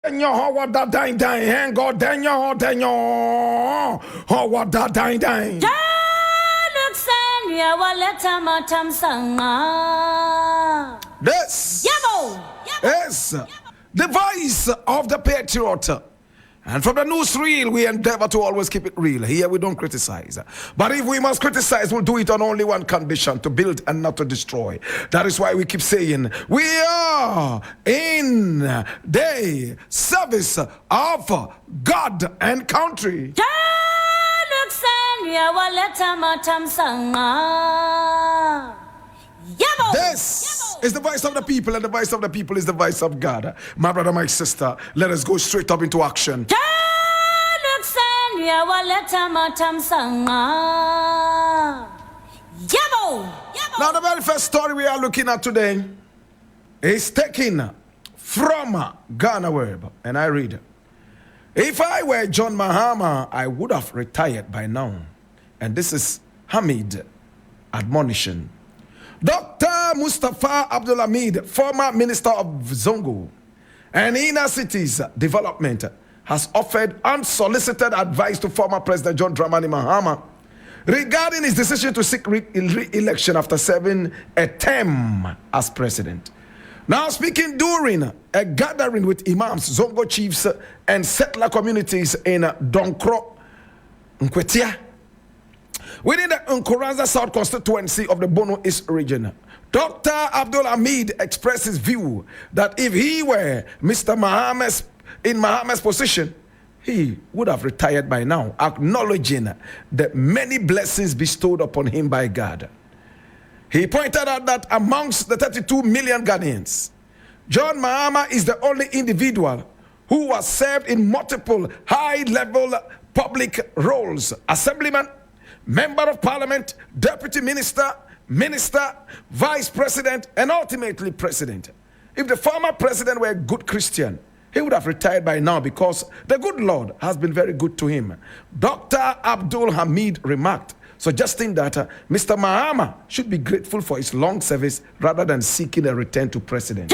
Denyo hawa da dine dine hengo denyo hawa da dine dine. This is the voice of the patriot. And from the newsreel, we endeavor to always keep it real. Here we don't criticize. But if we must criticize, we'll do it on only one condition: to build and not to destroy. That is why we keep saying, we are in the service of God and country. This is the voice of the people, and the voice of the people is the voice of God. My brother, my sister, let us go straight up into action. Now, the very first story we are looking at today is taken from Ghana Web, and I read, "If I were John Mahama, I would have retired by now." And this is Hamid admonition. Dr. Mustafa Abdul Hamid, former Minister of Zongo and Inner Cities Development, has offered unsolicited advice to former President John Dramani Mahama regarding his decision to seek re-election after serving a term as president. Now, speaking during a gathering with imams, Zongo chiefs, and settler communities in Donkro, Nkwetia, within the Nkoranza South constituency of the Bono East region, Dr. Abdul Hamid expressed his view that if he were Mr. Mahama's position, he would have retired by now, acknowledging the many blessings bestowed upon him by God. He pointed out that amongst the 32 million Ghanaians, John Mahama is the only individual who has served in multiple high-level public roles: assemblyman, member of parliament, deputy minister, vice president, and ultimately president. If the former president were a good Christian, he would have retired by now because the good Lord has been very good to him. Dr. Abdul Hamid remarked, suggesting that Mr. Mahama should be grateful for his long service rather than seeking a return to president.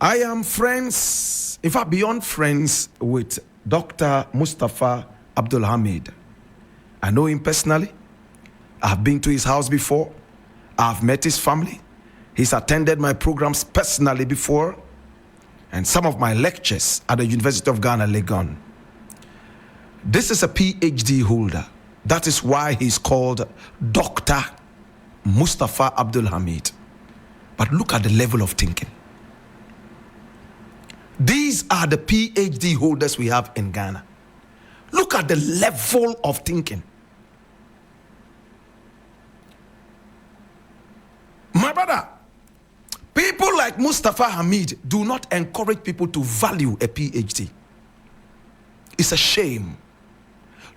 I am friends, in fact beyond friends, with Dr. Mustafa Abdul Hamid. I know him personally. I've been to his house before. I've met his family. He's attended my programs personally before, and some of my lectures at the University of Ghana, Legon. This is a PhD holder. That is why he's called Dr. Mustafa Abdul Hamid. But look at the level of thinking. These are the PhD holders we have in Ghana. Look at the level of thinking. My brother, people like Mustafa Hamid do not encourage people to value a PhD. It's a shame.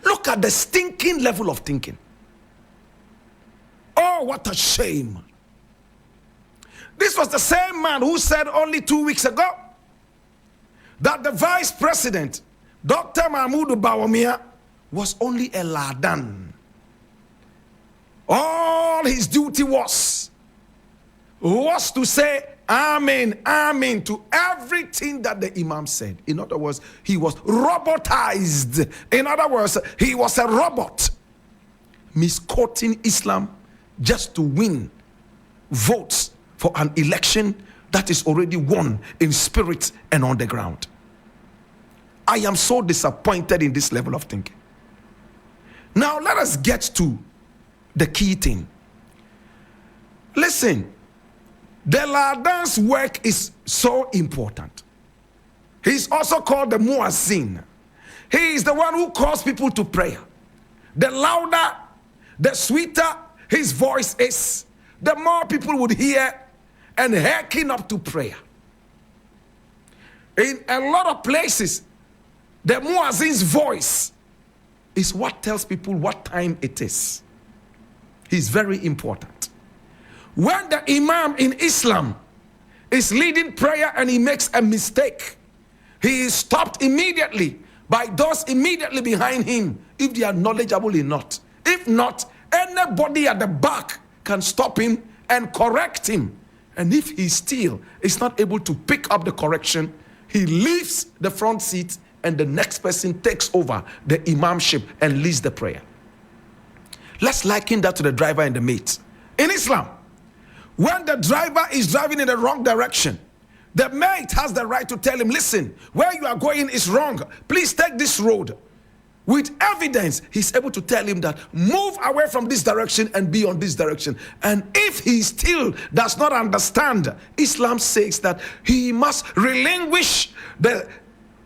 Look at the stinking level of thinking. Oh, what a shame. This was the same man who said only 2 weeks ago that the vice president, Dr. Mahmoud Bawumia, was only a ladan. All his duty was to say amen, amen to everything that the imam said. In other words, he was robotized. In other words, he was a robot, misquoting Islam just to win votes for an election that is already won in spirit and on the ground. I am so disappointed in this level of thinking. Now let us get to the key thing. Listen, the Ladan's work is so important. He's also called the Muazzin. He is the one who calls people to prayer. The louder, the sweeter his voice is, the more people would hear and hearken up to prayer. In a lot of places, the Muazzin's voice is what tells people what time it is. He's very important. When the imam in Islam is leading prayer and he makes a mistake, he is stopped immediately by those immediately behind him, if they are knowledgeable or not. If not, any anybody at the back can stop him and correct him. And if he still is not able to pick up the correction, he leaves the front seat and the next person takes over the imamship and leads the prayer. Let's liken that to the driver and the mate. In Islam, when the driver is driving in the wrong direction, the mate has the right to tell him, listen, where you are going is wrong. Please take this road. With evidence, he's able to tell him that move away from this direction and be on this direction. And if he still does not understand, Islam says that he must relinquish the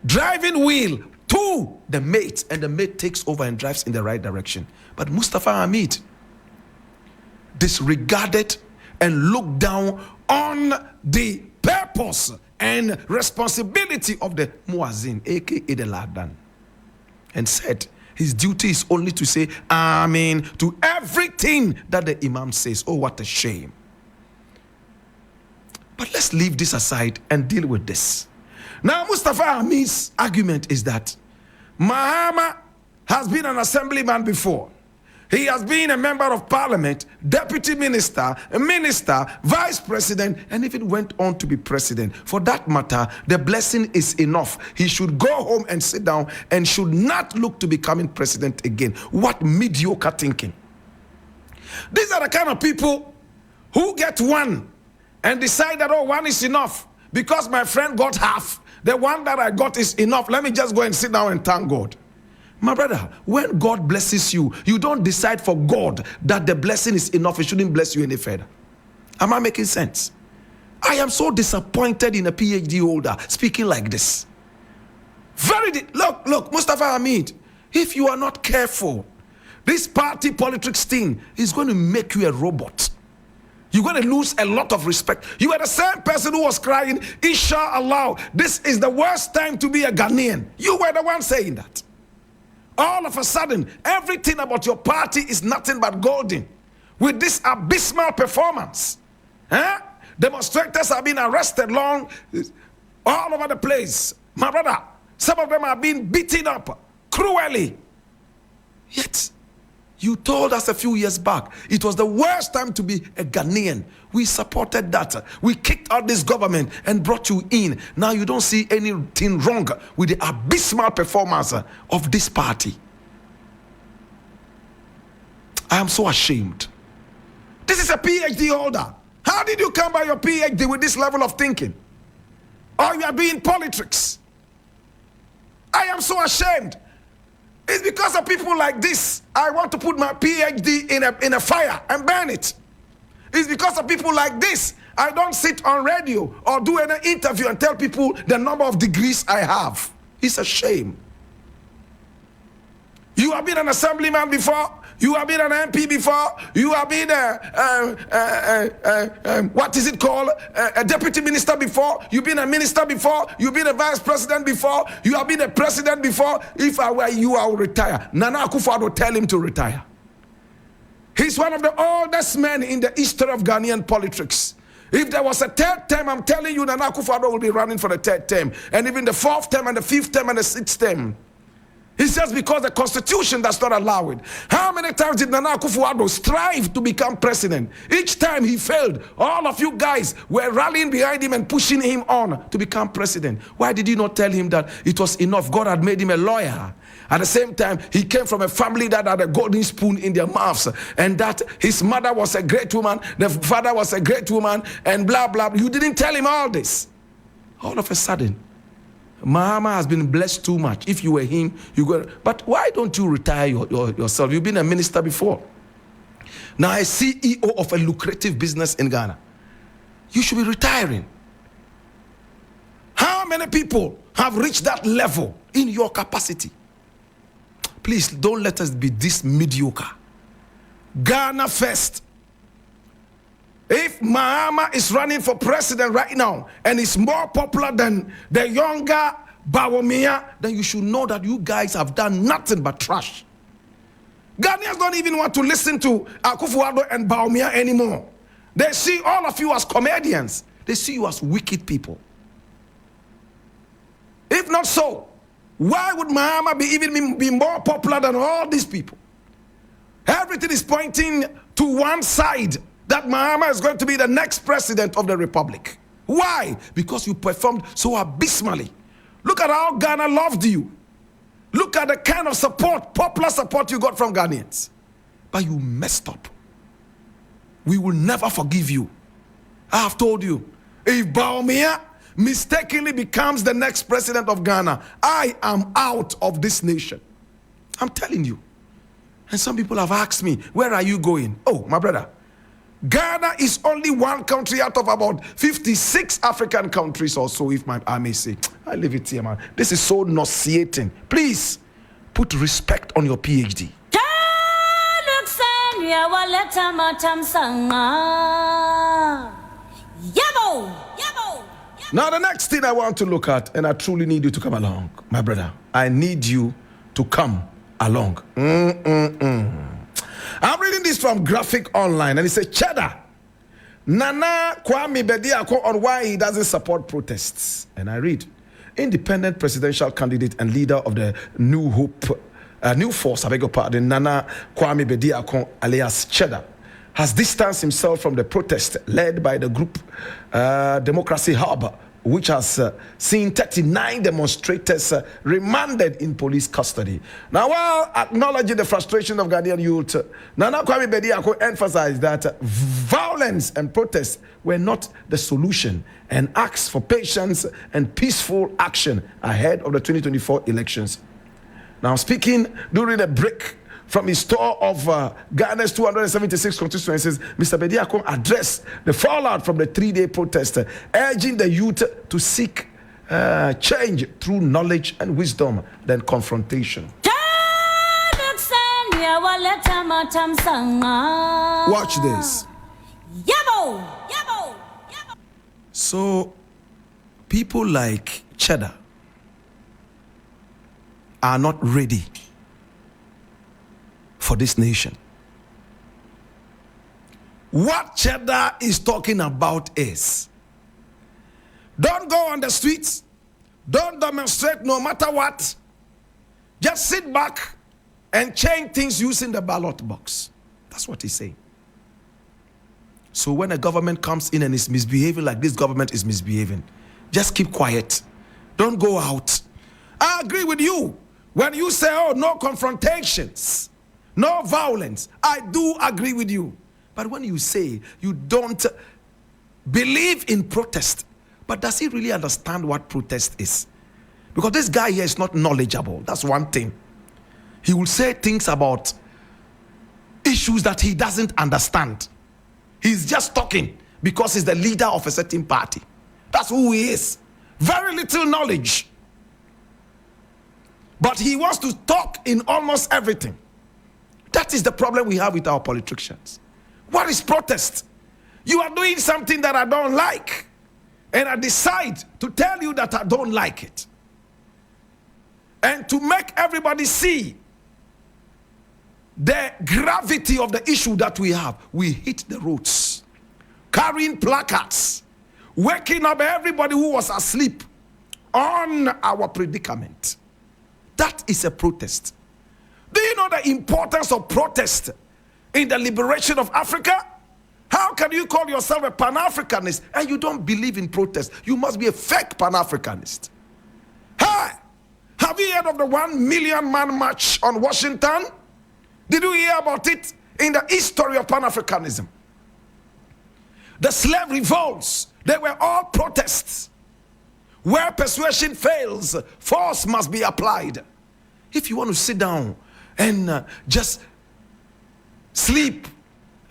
driving wheel to the mate, and the mate takes over and drives in the right direction. But Mustafa Hamid disregarded and looked down on the purpose and responsibility of the muazzin, aka the ladan, and said his duty is only to say Amen to everything that the imam says. Oh, what a shame. But let's leave this aside and deal with this. Now, Mustafa Hamid's argument is that Mahama has been an assemblyman before. He has been a member of parliament, deputy minister, a minister, vice president, and even went on to be president. For that matter, the blessing is enough. He should go home and sit down and should not look to becoming president again. What mediocre thinking. These are the kind of people who get one and decide that, oh, one is enough. Because my friend got half, the one that I got is enough. Let me just go and sit down and thank God. My brother, when God blesses you, you don't decide for God that the blessing is enough. It shouldn't bless you any further. Am I making sense? I am so disappointed in a PhD holder speaking like this. Look, Mustafa Hamid, if you are not careful, this party politics thing is going to make you a robot. You're going to lose a lot of respect. You are the same person who was crying, Inshallah, this is the worst time to be a Ghanaian. You were the one saying that. All of a sudden, everything about your party is nothing but golden. With this abysmal performance, demonstrators have been arrested all over the place. My brother, some of them are being beaten up cruelly. Yet, you told us a few years back, it was the worst time to be a Ghanaian. We supported that. We kicked out this government and brought you in. Now you don't see anything wrong with the abysmal performance of this party. I am so ashamed. This is a PhD holder. How did you come by your PhD with this level of thinking? Or you are doing politics? I am so ashamed. It's because of people like this I want to put my PhD in a fire and burn it. It's because of people like this I don't sit on radio or do an interview and tell people the number of degrees I have. It's a shame. You have been an assemblyman before. You have been an MP before. You have been what is it called? A deputy minister before. You've been a minister before. You've been a vice president before. You have been a president before. If I were you, I would retire. Nana Akufo-Addo tell him to retire. He's one of the oldest men in the history of Ghanaian politics. If there was a third term, I'm telling you, Nana Akufo-Addo will be running for the third term. And even the fourth term and the fifth term and the sixth term. It's just because the constitution does not allow it. How many times did Nana Akufo-Addo strive to become president? Each time he failed. All of you guys were rallying behind him and pushing him on to become president. Why did you not tell him that it was enough? God had made him a lawyer. At the same time, he came from a family that had a golden spoon in their mouths, and that his mother was a great woman, the father was a great woman, and blah, blah. You didn't tell him all this. All of a sudden, Mahama has been blessed too much. If you were him, you go. But why don't you retire yourself? You've been a minister before. Now a CEO of a lucrative business in Ghana. You should be retiring. How many people have reached that level in your capacity? Please don't let us be this mediocre. Ghana first. If Mahama is running for president right now and is more popular than the younger Bawumia, then you should know that you guys have done nothing but trash. Ghanaians don't even want to listen to Akufo-Addo and Bawumia anymore. They see all of you as comedians. They see you as wicked people. If not so, why would Mahama be more popular than all these people? Everything is pointing to one side, that Mahama is going to be the next president of the republic. Why? Because you performed so abysmally. Look at how Ghana loved you. Look at the kind of support, popular support you got from Ghanaians. But you messed up. We will never forgive you. I have told you, if Bawumia mistakenly becomes the next president of Ghana, I am out of this nation. I'm telling you. And some people have asked me, where are you going? Oh, my brother, Ghana is only one country out of about 56 African countries or so, if I may say. I leave it here, man. This is so nauseating. Please, put respect on your PhD. Now, the next thing I want to look at, and I truly need you to come along, my brother. I need you to come along. I'm reading this from Graphic Online, and it says, Cheddar, Nana Kwame Bediako on why he doesn't support protests. And I read, independent presidential candidate and leader of the New Hope, New Force, I beg your pardon, Nana Kwame Bediako alias Cheddar, has distanced himself from the protest led by the group Democracy Hub, which has seen 39 demonstrators remanded in police custody. Now, while acknowledging the frustration of Ghanaian youth, Nana Kwame Bediako emphasized that violence and protests were not the solution and asked for patience and peaceful action ahead of the 2024 elections. Now, speaking during a break from his tour of Ghana's 276 constituencies, Mr. Bediako addressed the fallout from the 3-day protest, urging the youth to seek change through knowledge and wisdom than confrontation. Watch this. So, people like Cheddar are not ready for this nation. What Cheddar is talking about is, don't go on the streets, don't demonstrate no matter what, just sit back and change things using the ballot box. That's what he's saying. So when a government comes in and is misbehaving like this government is misbehaving, just keep quiet. Don't go out. I agree with you when you say, oh, no confrontations, no violence. I do agree with you. But when you say you don't believe in protest, but does he really understand what protest is? Because this guy here is not knowledgeable. That's one thing. He will say things about issues that he doesn't understand. He's just talking because he's the leader of a certain party. That's who he is. Very little knowledge. But he wants to talk in almost everything. That is the problem we have with our politicians. What is protest? You are doing something that I don't like, and I decide to tell you that I don't like it. And to make everybody see the gravity of the issue that we have, we hit the roads, carrying placards, waking up everybody who was asleep on our predicament. That is a protest. Do you know the importance of protest in the liberation of Africa? How can you call yourself a Pan-Africanist and you don't believe in protest? You must be a fake Pan-Africanist. Hey, have you heard of the 1 million man march on Washington? Did you hear about it in the history of Pan-Africanism? The slave revolts, they were all protests. Where persuasion fails, force must be applied. If you want to sit down and just sleep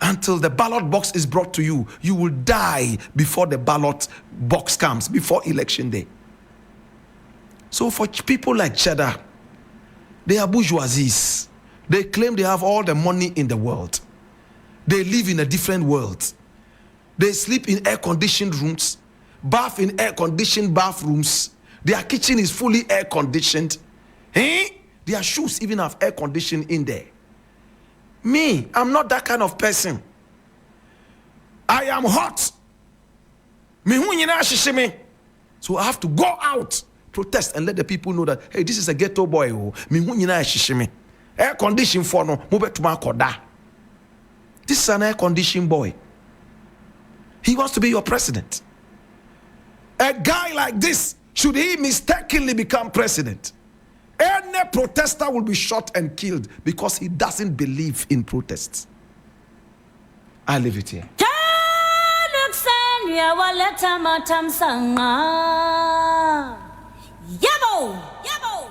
until the ballot box is brought to you, you will die before the ballot box comes, before election day. So for people like Cheddar, they are bourgeoisies. They claim they have all the money in the world. They live in a different world. They sleep in air-conditioned rooms, bath in air-conditioned bathrooms. Their kitchen is fully air-conditioned. Their shoes even have air conditioning in there. Me, I'm not that kind of person. I am hot. So I have to go out, protest, and let the people know that, hey, this is a ghetto boy. Air condition for no move to my koda. This is an air conditioned boy. He wants to be your president. A guy like this, should he mistakenly become president, any protester will be shot and killed because he doesn't believe in protests. I leave it here.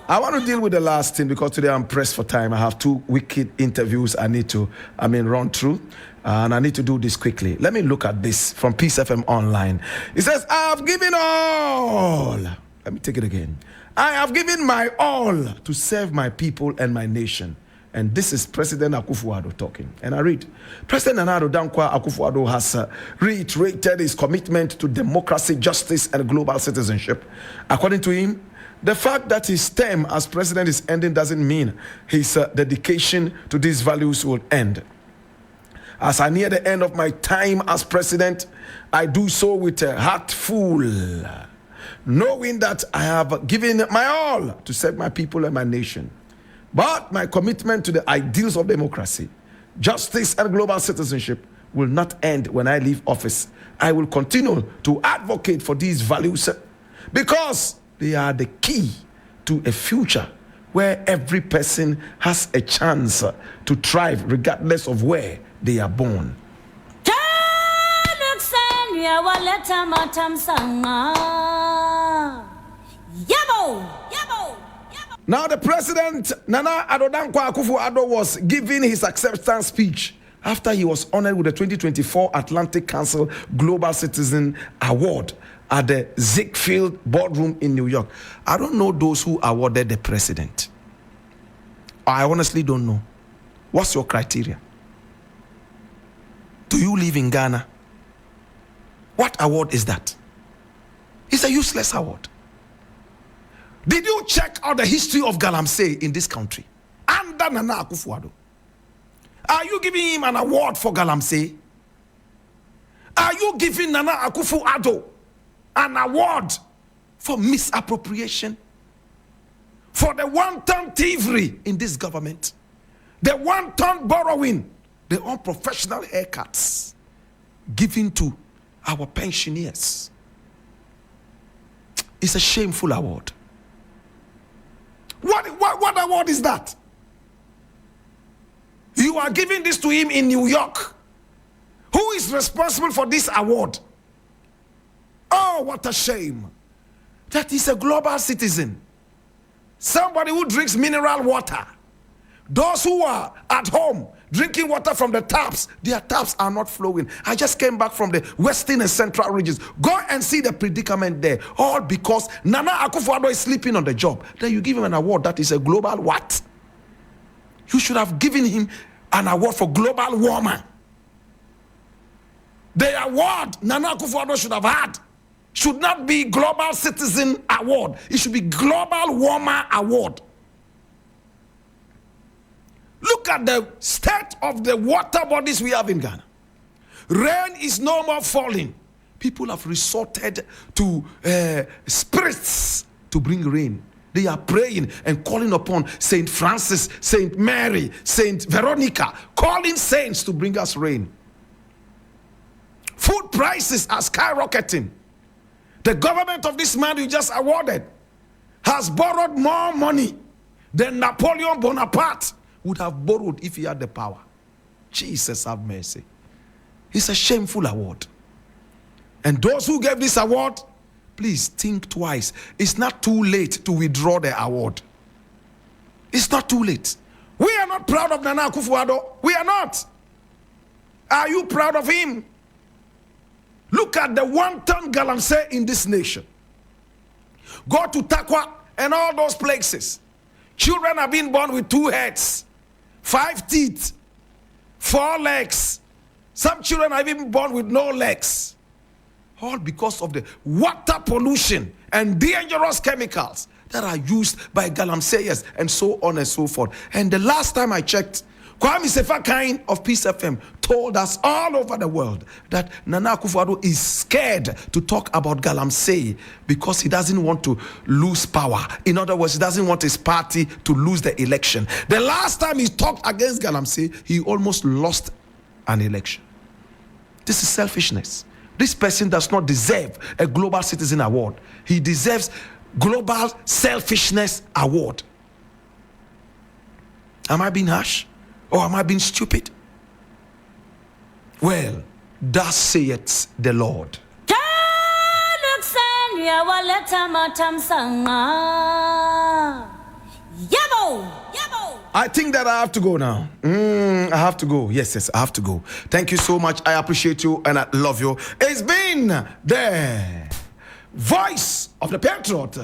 I want to deal with the last thing because today I'm pressed for time. I have 2 wicked interviews I need to, run through. And I need to do this quickly. Let me look at this from Peace FM Online. It says, I have given all. Let me take it again. I have given my all to serve my people and my nation. And this is President Akufo-Addo talking. And I read, President Akufo-Addo has reiterated his commitment to democracy, justice, and global citizenship. According to him, the fact that his term as president is ending doesn't mean his dedication to these values will end. As I near the end of my time as president, I do so with a heart full, knowing that I have given my all to serve my people and my nation. But my commitment to the ideals of democracy, justice, and global citizenship will not end when I leave office. I will continue to advocate for these values because they are the key to a future where every person has a chance to thrive regardless of where they are born. Now the president, Nana Addo Akufo-Addo, was giving his acceptance speech after he was honored with the 2024 Atlantic Council Global Citizen Award at the Ziegfeld Boardroom in New York. I don't know those who awarded the president. I honestly don't know. What's your criteria? Do you live in Ghana? What award is that? It's a useless award. Did you check out the history of Galamsey in this country? Under Nana Akufo-Addo. Are you giving him an award for Galamsey? Are you giving Nana Akufo-Addo an award for misappropriation? For the wanton thievery in this government? The wanton borrowing? The unprofessional haircuts given to our pensioners? It's a shameful award. What award is that? You are giving this to him in New York. Who is responsible for this award? Oh, what a shame. That is a global citizen. Somebody who drinks mineral water. Those who are at home drinking water from the taps, their taps are not flowing. I just came back from the western and central regions. Go and see the predicament there. All because Nana Akufo-Addo is sleeping on the job. Then you give him an award that is a global what? You should have given him an award for global warmer. The award Nana Akufo-Addo should have had should not be Global Citizen Award. It should be Global Warmer Award. Look at the state of the water bodies we have in Ghana. Rain is no more falling. People have resorted to spirits to bring rain. They are praying and calling upon Saint Francis, Saint Mary, Saint Veronica, calling saints to bring us rain. Food prices are skyrocketing. The government of this man you just awarded has borrowed more money than Napoleon Bonaparte would have borrowed if he had the power. Jesus have mercy. It's a shameful award. And those who gave this award, please think twice. It's not too late to withdraw the award. It's not too late. We are not proud of Nana Akufo-Addo. We are not. Are you proud of him? Look at the wanton galamsey in this nation. Go to Takwa and all those places. Children are being born with 2 heads, 5 teeth, 4 legs. Some children are even born with no legs. All because of the water pollution and dangerous chemicals that are used by galamseyers and so on and so forth. And the last time I checked, Kwame Sefa of Peace FM told us all over the world that Nana Akufo-Addo is scared to talk about Galamsey because he doesn't want to lose power. In other words, he doesn't want his party to lose the election. The last time he talked against Galamsey, he almost lost an election. This is selfishness. This person does not deserve a Global Citizen Award. He deserves Global Selfishness Award. Am I being harsh? Or am I being stupid? Well, thus saith the Lord. I think that I have to go now. I have to go. Yes, I have to go. Thank you so much. I appreciate you and I love you. It's been the voice of the patriot.